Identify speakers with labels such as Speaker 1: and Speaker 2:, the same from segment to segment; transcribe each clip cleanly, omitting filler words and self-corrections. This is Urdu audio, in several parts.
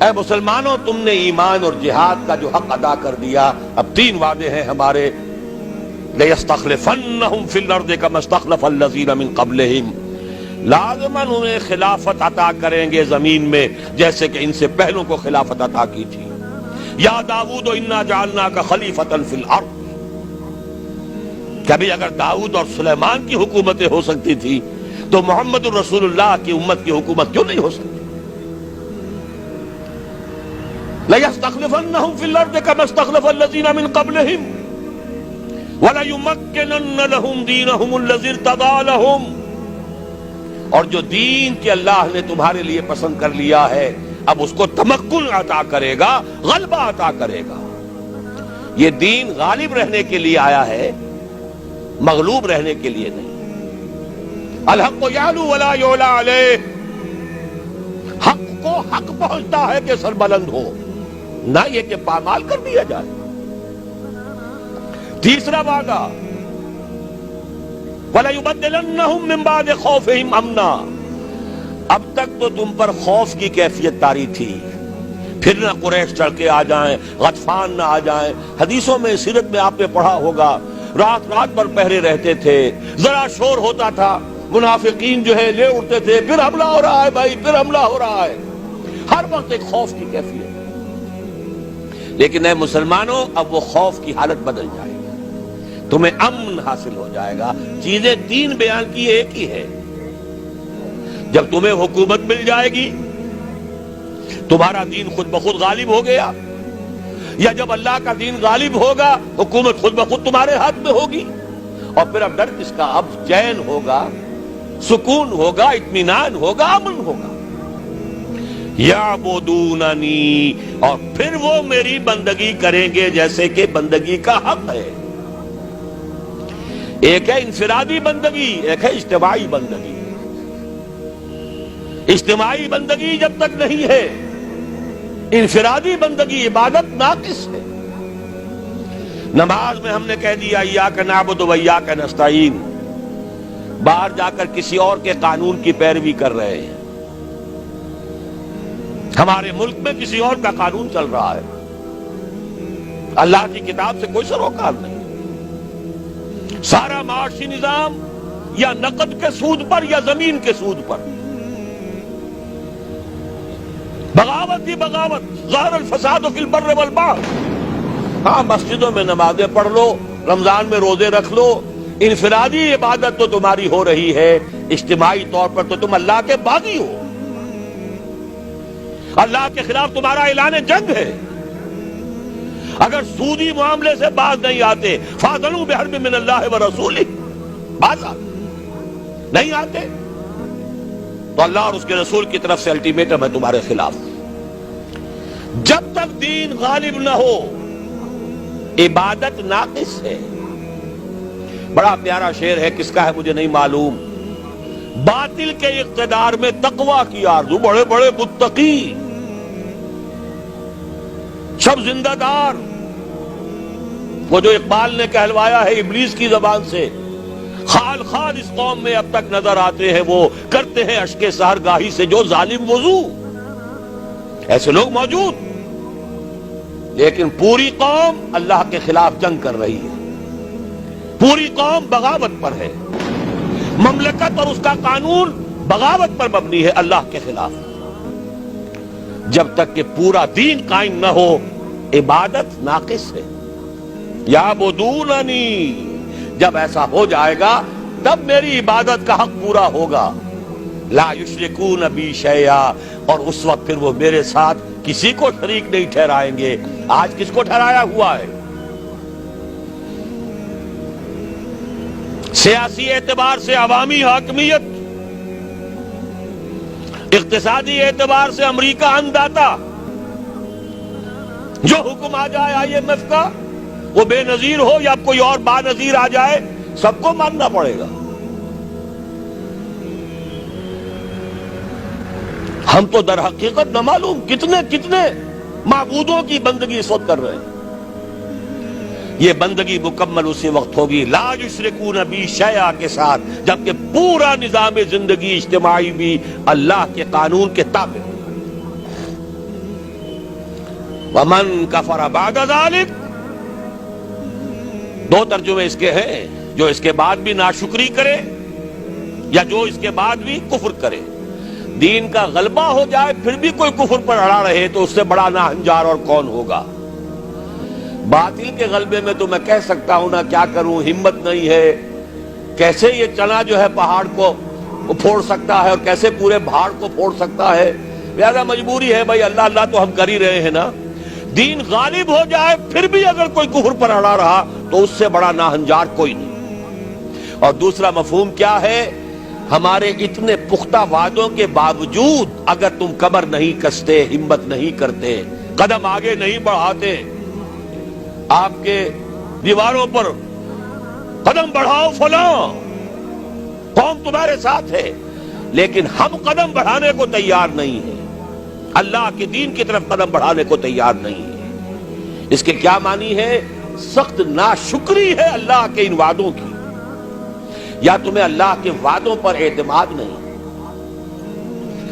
Speaker 1: اے مسلمانوں، تم نے ایمان اور جہاد کا جو حق ادا کر دیا، اب 3 وعدے ہیں ہمارے۔ لَيَسْتَخْلِفَنَّهُمْ فِي الْأَرْضِ كَمَا اسْتَخْلَفَ الَّذِينَ مِنْ قَبْلِهِمْ، لازماً انہیں خلافت عطا کریں گے زمین میں جیسے کہ ان سے پہلوں کو خلافت عطا کی تھی۔ یا داؤد انا جعلناک خلیفۃ فی الارض، کبھی اگر داؤد اور سلیمان کی حکومتیں ہو سکتی تھی تو محمد الرسول اللہ کی امت کی حکومت کیوں نہیں ہو سکتی؟ لَيَسْتَخْلِفَنَّهُمْ فِي الْأَرْضِ كَمَا اسْتَخْلَفَ الَّذِينَ مِنْ قَبْلِهِمْ وَلَيُمَكِّنَنَّ لَهُمْ دِينَهُمُ الَّذِي ارْتَضَىٰ لَهُمْ، اور جو دین کہ اللہ نے تمہارے لیے پسند کر لیا ہے اب اس کو تمکن عطا کرے گا، غلبہ عطا کرے گا۔ یہ دین غالب رہنے کے لیے آیا ہے، مغلوب رہنے کے لیے نہیں۔ الحق یعلو ولا یعلی علیہ، حق کو حق پہنچتا ہے کہ سر بلند ہو، نہ یہ کہ پامال کر دیا جائے۔ تیسرا وعدہ وَلَيُبَدِّلَنَّهُمْ مِنْ بَعْدِ خَوْفِهِمْ أَمْنًا، اب تک تو تم پر خوف کی کیفیت طاری تھی، پھر نہ قریش چڑھ کے آ جائیں، غطفان نہ آ جائیں۔ حدیثوں میں، سیرت میں آپ نے پڑھا ہوگا، رات رات بھر پہرے رہتے تھے، ذرا شور ہوتا تھا منافقین جو ہے لے اٹھتے تھے، پھر حملہ ہو رہا ہے بھائی، پھر حملہ ہو رہا ہے، ہر وقت ایک خوف کی کیفیت۔ لیکن اے مسلمانوں، اب وہ خوف کی حالت بدل جائے گی، تمہیں امن حاصل ہو جائے گا۔ چیزیں 3 بیان کی، ایک ہی ہے۔ جب تمہیں حکومت مل جائے گی، تمہارا دین خود بخود غالب ہو گیا، یا جب اللہ کا دین غالب ہوگا حکومت خود بخود تمہارے ہاتھ میں ہوگی، اور پھر اب ڈر کس کا؟ اب چین ہوگا، سکون ہوگا، اطمینان ہوگا، امن ہوگا۔ یعبدوننی، اور پھر وہ میری بندگی کریں گے جیسے کہ بندگی کا حق ہے۔ ایک ہے انفرادی بندگی، ایک ہے اجتماعی بندگی۔ اجتماعی بندگی جب تک نہیں ہے، انفرادی بندگی عبادت ناقص ہے۔ نماز میں ہم نے کہہ دیا ایاک نعبد و ایاک نستعین، باہر جا کر کسی اور کے قانون کی پیروی کر رہے ہیں۔ ہمارے ملک میں کسی اور کا قانون چل رہا ہے، اللہ کی کتاب سے کوئی سروکار نہیں۔ سارا معاشی نظام یا نقد کے سود پر یا زمین کے سود پر، بغاوت ہی بغاوت، ظاہر الفساد فی البر والبحر۔ ہاں، مسجدوں میں نمازیں پڑھ لو، رمضان میں روزے رکھ لو، انفرادی عبادت تو تمہاری ہو رہی ہے، اجتماعی طور پر تو تم اللہ کے باغی ہو، اللہ کے خلاف تمہارا اعلان جنگ ہے۔ اگر سودی معاملے سے باز نہیں آتے، فاذنوا بحرب من اللہ ورسولہ، باز نہیں آتے تو اللہ اور اس کے رسول کی طرف سے الٹیمیٹم ہے تمہارے خلاف۔ جب تک دین غالب نہ ہو، عبادت ناقص ہے۔ بڑا پیارا شعر ہے، کس کا ہے مجھے نہیں معلوم، باطل کے اقتدار میں تقویٰ کی آرزو، بڑے بڑے متقی سب زندہ دار، وہ جو اقبال نے کہلوایا ہے ابلیس کی زبان سے، خال خال اس قوم میں اب تک نظر آتے ہیں، وہ کرتے ہیں اشک سحرگاہی سے جو ظالم وضو۔ ایسے لوگ موجود، لیکن پوری قوم اللہ کے خلاف جنگ کر رہی ہے، پوری قوم بغاوت پر ہے، مملکت اور اس کا قانون بغاوت پر مبنی ہے، اللہ کے خلاف۔ جب تک کہ پورا دین قائم نہ ہو، عبادت ناقص ہے۔ یعبدوننی، جب ایسا ہو جائے گا تب میری عبادت کا حق پورا ہوگا۔ لا یشرکون بی شیئا، اور اس وقت پھر وہ میرے ساتھ کسی کو شریک نہیں ٹھہرائیں گے۔ آج کس کو ٹھہرایا ہوا ہے؟ سیاسی اعتبار سے عوامی حاکمیت، اقتصادی اعتبار سے امریکہ انداتا، جو حکم آ جائے IMF کا، وہ بے نظیر ہو یا کوئی اور با نظیر آ جائے، سب کو ماننا پڑے گا۔ ہم تو در حقیقت نہ معلوم کتنے معبودوں کی بندگی اس وقت کر رہے ہیں۔ یہ بندگی مکمل اسی وقت ہوگی لا یشرکون بی شیئا کے ساتھ، جبکہ پورا نظام زندگی اجتماعی بھی اللہ کے قانون کے تابع۔ ومن کفر بعد ذلک، دو ترجمے اس کے ہیں، جو اس کے بعد بھی ناشکری کرے یا جو اس کے بعد بھی کفر کرے۔ دین کا غلبہ ہو جائے پھر بھی کوئی کفر پر اڑا رہے تو اس سے بڑا ناہنجار اور کون ہوگا۔ باطل کے غلبے میں تو میں کہہ سکتا ہوں نا، کیا کروں، ہمت نہیں ہے، کیسے یہ چنا جو ہے پہاڑ کو پھوڑ سکتا ہے اور کیسے پورے پہاڑ کو پھوڑ سکتا ہے، لہذا مجبوری ہے بھائی، اللہ اللہ تو ہم کر ہی رہے ہیں نا۔ دین غالب ہو جائے پھر بھی اگر کوئی کفر پر اڑا رہا تو اس سے بڑا ناہنجار کوئی نہیں۔ اور دوسرا مفہوم کیا ہے، ہمارے اتنے پختہ وعدوں کے باوجود اگر تم کمر نہیں کستے، ہمت نہیں کرتے، قدم آگے نہیں بڑھاتے، آپ کے دیواروں پر قدم بڑھاؤ فلاں، قوم تمہارے ساتھ ہے، لیکن ہم قدم بڑھانے کو تیار نہیں ہیں، اللہ کے دین کی طرف قدم بڑھانے کو تیار نہیں ہے۔ اس کے کیا معنی ہے؟ سخت ناشکری ہے اللہ کے ان وعدوں کی، یا تمہیں اللہ کے وعدوں پر اعتماد نہیں۔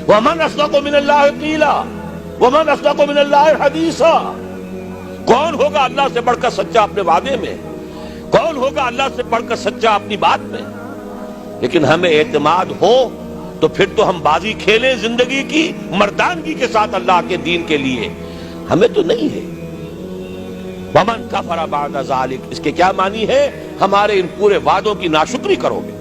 Speaker 1: وَمَنْ أَصْدَقُ مِنَ اللَّهِ قِيلًا وَمَنْ أَصْدَقُ مِنَ اللَّهِ حَدِيثًا، کون ہوگا اللہ سے بڑھ کر سچا اپنے وعدے میں، کون ہوگا اللہ سے بڑھ کر سچا اپنی بات میں؟ لیکن ہمیں اعتماد ہو تو پھر تو ہم بازی کھیلیں زندگی کی مردانگی کے ساتھ اللہ کے دین کے لیے، ہمیں تو نہیں ہے۔ وَمَنْ كَفَرَ بَعْدَ ذَلِكَ، اس کے کیا معنی ہے؟ ہمارے ان پورے وعدوں کی ناشکری کرو گے۔